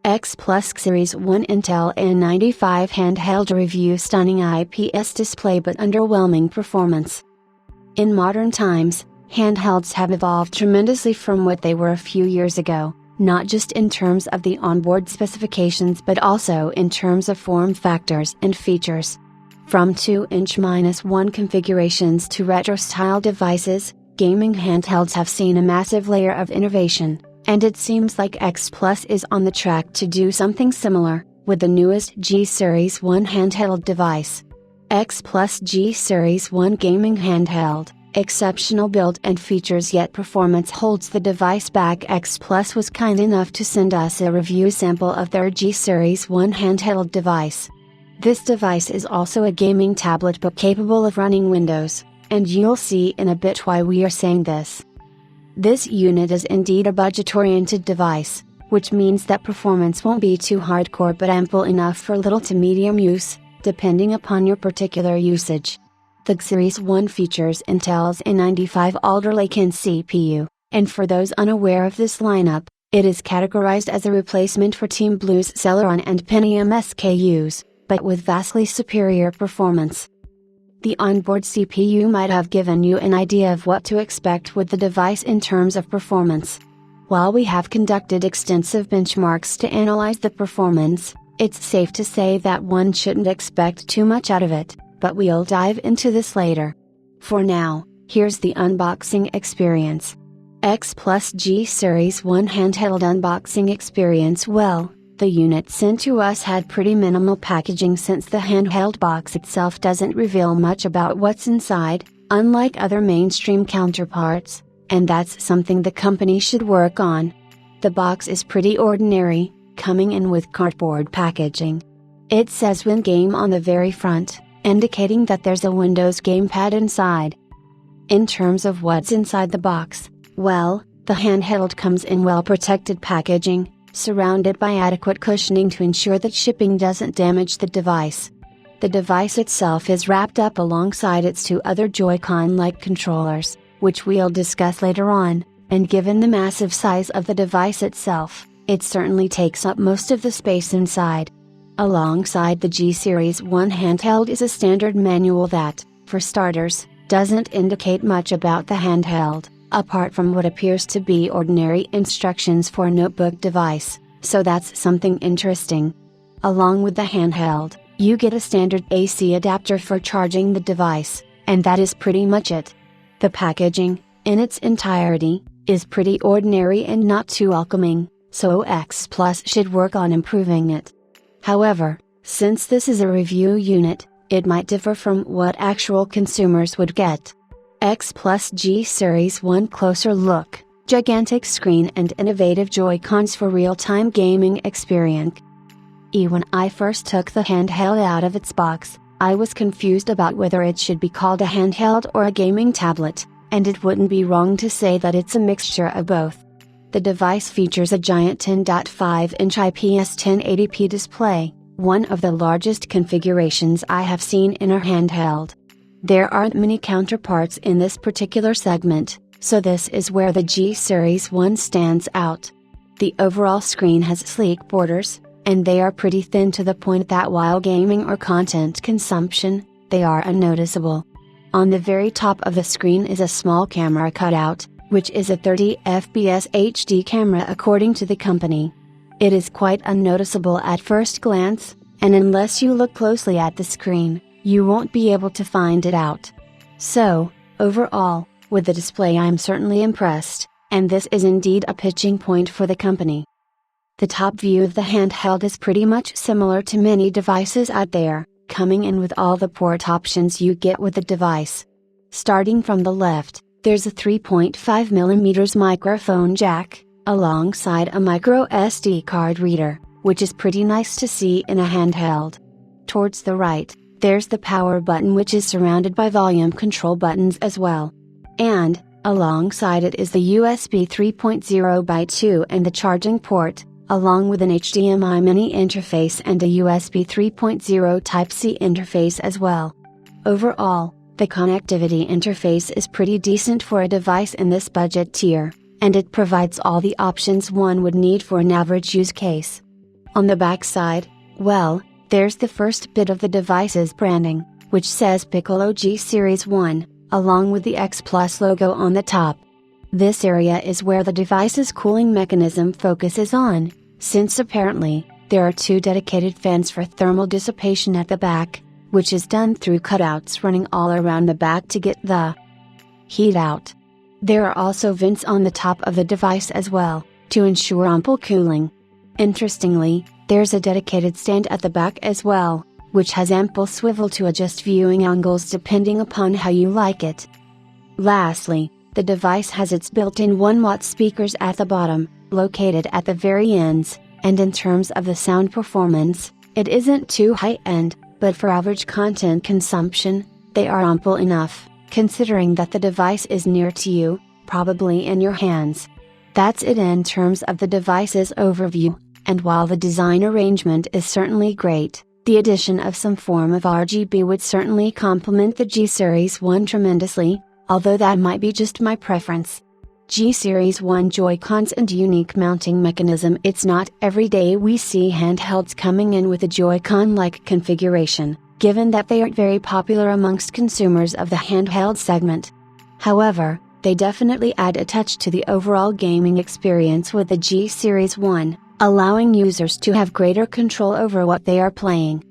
X Plus GSeries1 Intel N95 handheld review. Stunning IPS display but underwhelming performance. In modern times, handhelds have evolved tremendously from what they were a few years ago, not just in terms of the onboard specifications but also in terms of form factors and features. From 2-inch-1 configurations to retro-style devices, gaming handhelds have seen a massive layer of innovation, and it seems like X Plus is on the track to do something similar, with the newest GSeries1 handheld device. X Plus GSeries1 gaming handheld, exceptional build and features yet performance holds the device back. X Plus was kind enough to send us a review sample of their GSeries1 handheld device. This device is also a gaming tablet but capable of running Windows, and you'll see in a bit why we are saying this. This unit is indeed a budget-oriented device, which means that performance won't be too hardcore but ample enough for little to medium use, depending upon your particular usage. The GSeries1 features Intel's N95 Alder Lake CPU, and for those unaware of this lineup, it is categorized as a replacement for Team Blue's Celeron and Pentium SKUs, but with vastly superior performance. The onboard CPU might have given you an idea of what to expect with the device in terms of performance. While we have conducted extensive benchmarks to analyze the performance, it's safe to say that one shouldn't expect too much out of it, but we'll dive into this later. For now, here's the unboxing experience. X Plus GSeries1 handheld unboxing experience. Well, the unit sent to us had pretty minimal packaging since the handheld box itself doesn't reveal much about what's inside, unlike other mainstream counterparts, and that's something the company should work on. The box is pretty ordinary, coming in with cardboard packaging. It says Win Game on the very front, indicating that there's a Windows gamepad inside. In terms of what's inside the box, well, the handheld comes in well-protected packaging, surrounded by adequate cushioning to ensure that shipping doesn't damage the device. The device itself is wrapped up alongside its two other Joy-Con-like controllers, which we'll discuss later on, and given the massive size of the device itself, it certainly takes up most of the space inside. Alongside the GSeries1 handheld is a standard manual that, for starters, doesn't indicate much about the handheld, apart from what appears to be ordinary instructions for a notebook device, so that's something interesting. Along with the handheld, you get a standard AC adapter for charging the device, and that is pretty much it. The packaging, in its entirety, is pretty ordinary and not too welcoming, so X Plus should work on improving it. However, since this is a review unit, it might differ from what actual consumers would get. X Plus GSeries1 closer look, gigantic screen and innovative Joy-Cons for real-time gaming experience. When I first took the handheld out of its box, I was confused about whether it should be called a handheld or a gaming tablet, and it wouldn't be wrong to say that it's a mixture of both. The device features a giant 10.5-inch IPS 1080p display, one of the largest configurations I have seen in a handheld. There aren't many counterparts in this particular segment, so this is where the GSeries1 stands out. The overall screen has sleek borders, and they are pretty thin to the point that while gaming or content consumption, they are unnoticeable. On the very top of the screen is a small camera cutout, which is a 30fps HD camera according to the company. It is quite unnoticeable at first glance, and unless you look closely at the screen, you won't be able to find it out. So, overall, with the display I'm certainly impressed, and this is indeed a pitching point for the company. The top view of the handheld is pretty much similar to many devices out there, coming in with all the port options you get with the device. Starting from the left, there's a 3.5mm microphone jack, alongside a micro SD card reader, which is pretty nice to see in a handheld. Towards the right, there's the power button which is surrounded by volume control buttons as well. And, alongside it is the USB 3.0x2 and the charging port, along with an HDMI mini interface and a USB 3.0 Type-C interface as well. Overall, the connectivity interface is pretty decent for a device in this budget tier, and it provides all the options one would need for an average use case. On the back side, well, there's the first bit of the device's branding, which says Piccolo GSeries1, along with the X Plus logo on the top. This area is where the device's cooling mechanism focuses on, since apparently, there are two dedicated fans for thermal dissipation at the back, which is done through cutouts running all around the back to get the heat out. There are also vents on the top of the device as well, to ensure ample cooling. Interestingly, there's a dedicated stand at the back as well, which has ample swivel to adjust viewing angles depending upon how you like it. Lastly, the device has its built-in 1-watt speakers at the bottom, located at the very ends, and in terms of the sound performance, it isn't too high-end, but for average content consumption, they are ample enough, considering that the device is near to you, probably in your hands. That's it in terms of the device's overview, and while the design arrangement is certainly great, the addition of some form of RGB would certainly complement the GSeries1 tremendously, although that might be just my preference. GSeries1 Joy-Cons and unique mounting mechanism. It's not every day we see handhelds coming in with a Joy-Con-like configuration, given that they are very popular amongst consumers of the handheld segment. However, they definitely add a touch to the overall gaming experience with the GSeries1, allowing users to have greater control over what they are playing.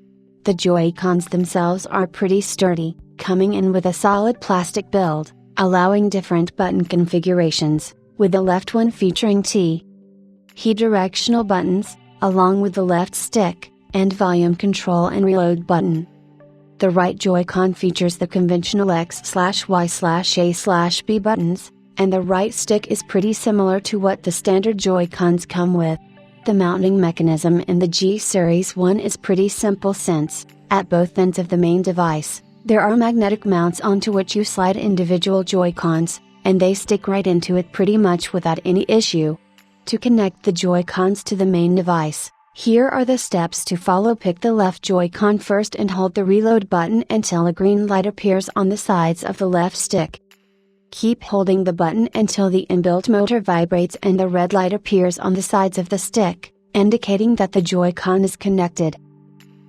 The Joy-Cons themselves are pretty sturdy, coming in with a solid plastic build, allowing different button configurations, with the left one featuring T directional buttons, along with the left stick, and volume control and reload button. The right Joy-Con features the conventional X/Y/A/B buttons, and the right stick is pretty similar to what the standard Joy-Cons come with. The mounting mechanism in the GSeries1 is pretty simple since, at both ends of the main device, there are magnetic mounts onto which you slide individual Joy-Cons, and they stick right into it pretty much without any issue. To connect the Joy-Cons to the main device, here are the steps to follow. Pick the left Joy-Con first and hold the reload button until a green light appears on the sides of the left stick. Keep holding the button until the inbuilt motor vibrates and the red light appears on the sides of the stick, indicating that the Joy-Con is connected.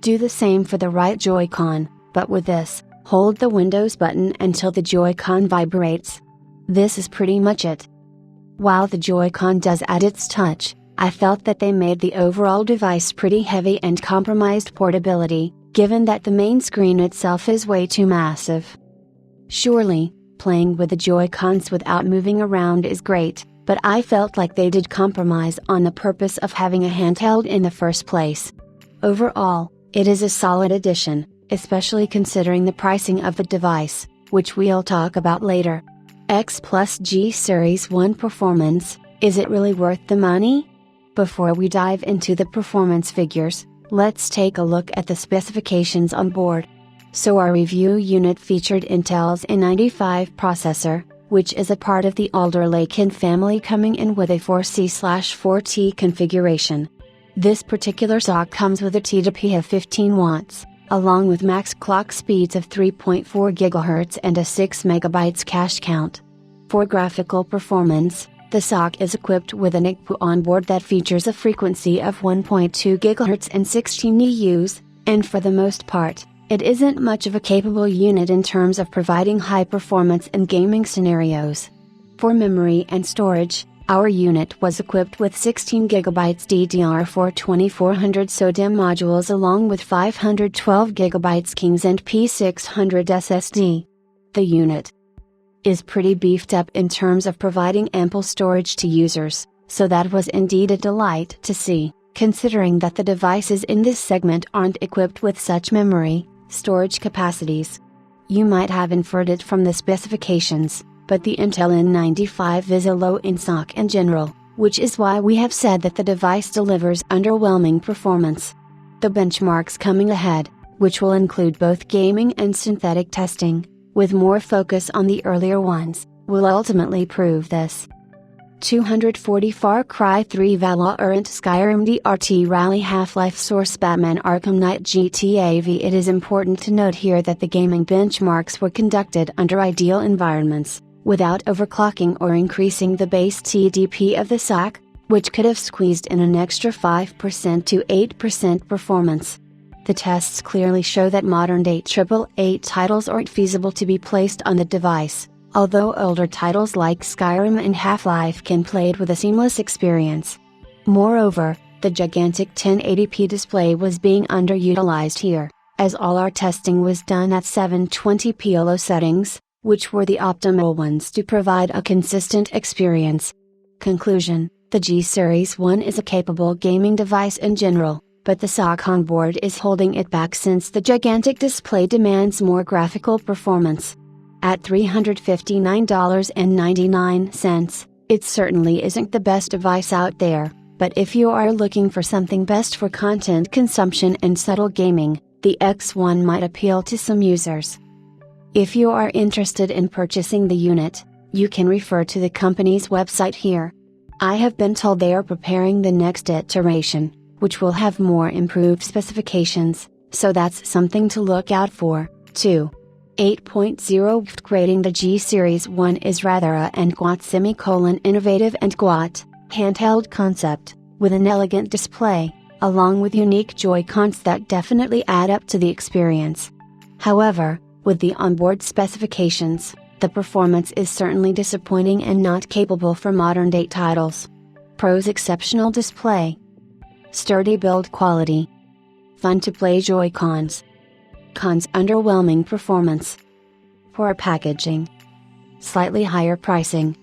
Do the same for the right Joy-Con, but with this, hold the Windows button until the Joy-Con vibrates. This is pretty much it. While the Joy-Con does add its touch, I felt that they made the overall device pretty heavy and compromised portability, given that the main screen itself is way too massive. Surely, playing with the Joy-Cons without moving around is great, but I felt like they did compromise on the purpose of having a handheld in the first place. Overall, it is a solid addition, especially considering the pricing of the device, which we'll talk about later. X Plus GSeries1 performance, is it really worth the money? Before we dive into the performance figures, let's take a look at the specifications on board. So our review unit featured Intel's N95 processor, which is a part of the Alder Lake family, coming in with a 4C/4T configuration. This particular SoC comes with a TDP of 15 watts, along with max clock speeds of 3.4 GHz and a 6 MB cache count. For graphical performance, the SoC is equipped with an IPU onboard that features a frequency of 1.2 GHz and 16 EUs, and for the most part, it isn't much of a capable unit in terms of providing high performance in gaming scenarios. For memory and storage, our unit was equipped with 16 GB DDR4 2400 SODIMM modules along with 512 GB Kings and P600 SSD. The unit is pretty beefed up in terms of providing ample storage to users, so that was indeed a delight to see, considering that the devices in this segment aren't equipped with such memory storage capacities. You might have inferred it from the specifications, but the Intel N95 is a low-end SoC in general, which is why we have said that the device delivers underwhelming performance. The benchmarks coming ahead, which will include both gaming and synthetic testing, with more focus on the earlier ones, will ultimately prove this. 240 Far Cry 3 Valorant Skyrim DRT Rally Half-Life Source Batman Arkham Knight GTA V. It is important to note here that the gaming benchmarks were conducted under ideal environments, without overclocking or increasing the base TDP of the SoC, which could have squeezed in an extra 5% to 8% performance. The tests clearly show that modern-day AAA titles aren't feasible to be placed on the device, although older titles like Skyrim and Half-Life can play it with a seamless experience. Moreover, the gigantic 1080p display was being underutilized here, as all our testing was done at 720p low settings, which were the optimal ones to provide a consistent experience. Conclusion: the GSeries1 is a capable gaming device in general, but the Silicon board is holding it back since the gigantic display demands more graphical performance. At $359.99, it certainly isn't the best device out there, but if you are looking for something best for content consumption and subtle gaming, the X1 might appeal to some users. If you are interested in purchasing the unit, you can refer to the company's website here. I have been told they are preparing the next iteration, which will have more improved specifications, so that's something to look out for, too. 8.0 Grading the GSeries1 is rather a innovative and handheld concept, with an elegant display, along with unique Joy-Cons that definitely add up to the experience. However, with the onboard specifications, the performance is certainly disappointing and not capable for modern-day titles. Pros: exceptional display, sturdy build quality, fun-to-play Joy-Cons. Cons: underwhelming performance, poor packaging, slightly higher pricing.